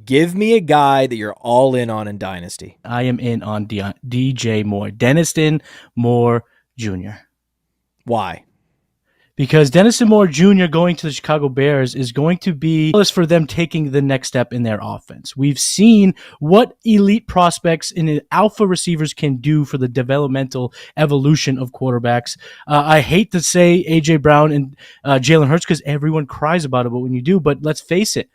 Give me a guy that you're all in on in Dynasty. I am in on DJ Moore. Denniston Moore Jr. Why? Because Denniston Moore Jr. going to the Chicago Bears is going to be for them taking the next step in their offense. We've seen what elite prospects and alpha receivers can do for the developmental evolution of quarterbacks. I hate to say A.J. Brown and Jalen Hurts because everyone cries about it, but when you do, but let's face it,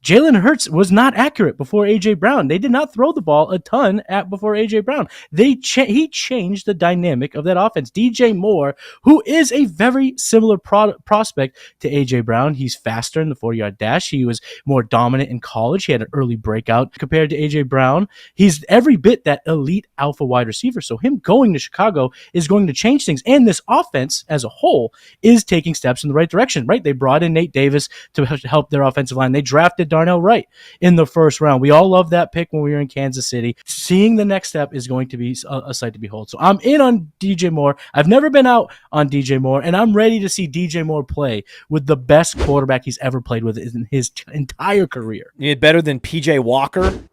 Jalen Hurts was not accurate before A.J. Brown. They did not throw the ball a ton before A.J. Brown. He changed the dynamic of that offense. DJ Moore, who is a very similar prospect to A.J. Brown. He's faster in the 40-yard dash. He was more dominant in college. He had an early breakout compared to A.J. Brown. He's every bit that elite alpha wide receiver. So him going to Chicago is going to change things. And this offense as a whole is taking steps in the right direction, right? They brought in Nate Davis to help their offensive line. They drafted Darnell Wright in the first round. We all loved that pick when we were in Kansas City. Seeing the next step is going to be a sight to behold. So I'm in on DJ Moore. I've never been out on DJ Moore, and I'm ready to see DJ Moore play with the best quarterback he's ever played with in his entire career. You need better than PJ Walker?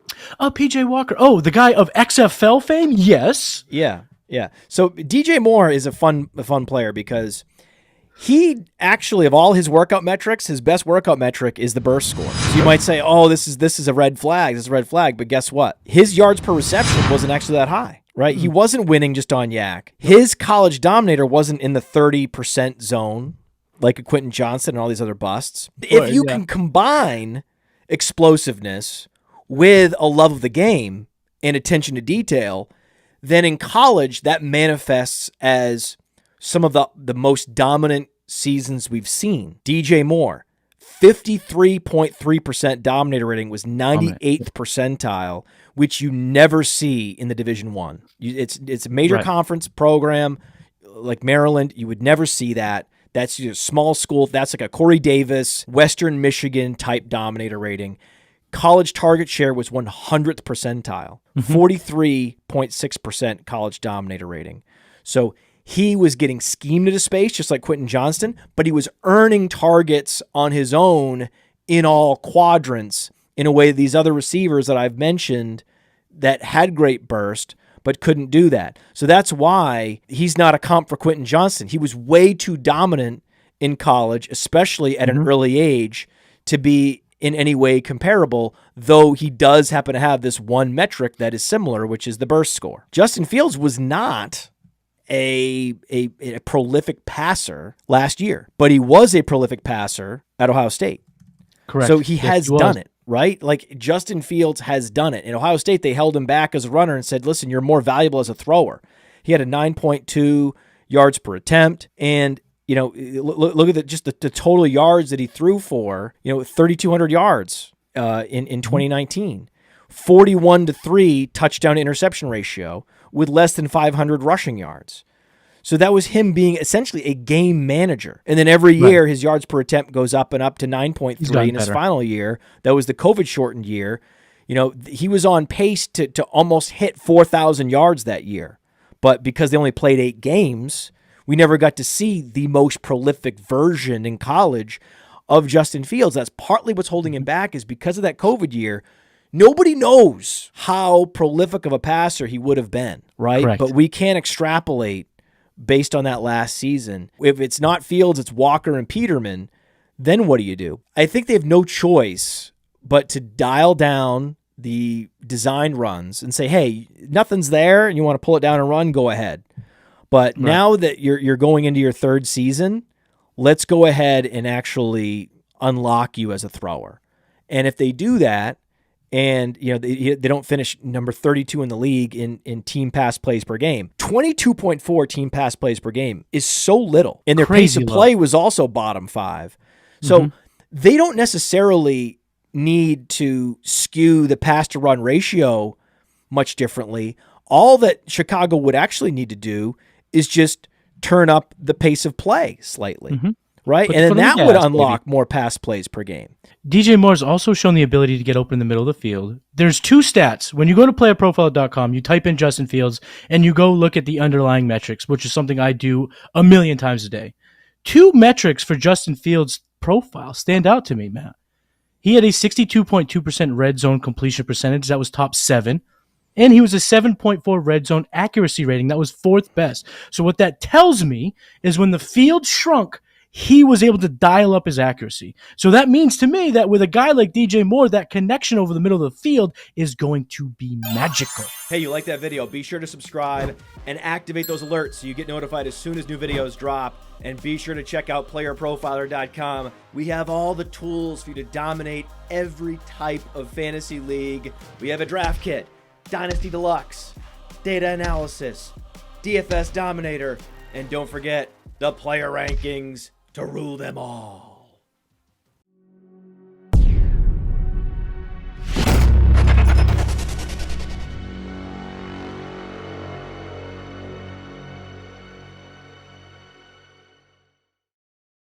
PJ Walker. Oh, the guy of XFL fame? Yes. Yeah. So DJ Moore is a fun player because he actually, of all his workout metrics, his best workout metric is the burst score. So you might say, oh, this is a red flag. This is a red flag. But guess what? His yards per reception wasn't actually that high, right? He wasn't winning just on yak. His college dominator wasn't in the 30% zone like a Quentin Johnston and all these other busts. If you can combine explosiveness with a love of the game and attention to detail, then in college that manifests as some of the most dominant seasons we've seen. DJ Moore, 53.3% dominator rating, was 98th percentile, which you never see in the Division I. It's a major conference program like Maryland. You would never see that. That's a small school. That's like a Corey Davis, Western Michigan type dominator rating. College target share was 100th percentile, 43.6% college dominator rating. So he was getting schemed into space just like Quentin Johnston, but he was earning targets on his own in all quadrants in a way that these other receivers that I've mentioned that had great burst but couldn't do that. So that's why he's not a comp for Quentin Johnston. He was way too dominant in college, especially at an early age, to be in any way comparable, though he does happen to have this one metric that is similar, which is the burst score. Justin Fields was not a prolific passer last year, but he was a prolific passer at Ohio State. Correct. So he has done it, right? Like Justin Fields has done it. In Ohio State, they held him back as a runner and said, listen, you're more valuable as a thrower. He had a 9.2 yards per attempt. And, look at just the total yards that he threw for, 3,200 yards in 2019. 41-3 touchdown to interception ratio with less than 500 rushing yards. So that was him being essentially a game manager. And then every year his yards per attempt goes up and up to 9.3 in his final year. That was the COVID shortened year. He was on pace to almost hit 4,000 yards that year. But because they only played 8 games, we never got to see the most prolific version in college of Justin Fields. That's partly what's holding him back, is because of that COVID year. Nobody knows how prolific of a passer he would have been, right? Correct. But we can't extrapolate based on that last season. If it's not Fields, it's Walker and Peterman, then what do you do? I think they have no choice but to dial down the design runs and say, hey, nothing's there and you want to pull it down and run, go ahead. But now that you're going into your third season, let's go ahead and actually unlock you as a thrower. And if they do that, and they don't finish number 32 in the league in team pass plays per game. 22.4 team pass plays per game is so little. And their pace of play was also bottom 5. So they don't necessarily need to skew the pass to run ratio much differently. All that Chicago would actually need to do is just turn up the pace of play slightly. Right? And then that would unlock more pass plays per game. DJ Moore's also shown the ability to get open in the middle of the field. There's 2 stats. When you go to PlayerProfiler.com, you type in Justin Fields, and you go look at the underlying metrics, which is something I do a million times a day. 2 metrics for Justin Fields' profile stand out to me, Matt. He had a 62.2% red zone completion percentage. That was top 7. And he was a 7.4 red zone accuracy rating. That was 4th best. So what that tells me is when the field shrunk, he was able to dial up his accuracy. So that means to me that with a guy like DJ Moore, that connection over the middle of the field is going to be magical. Hey, you like that video? Be sure to subscribe and activate those alerts so you get notified as soon as new videos drop. And be sure to check out PlayerProfiler.com. We have all the tools for you to dominate every type of fantasy league. We have a draft kit, Dynasty Deluxe, data analysis, DFS Dominator, and don't forget the player rankings to rule them all.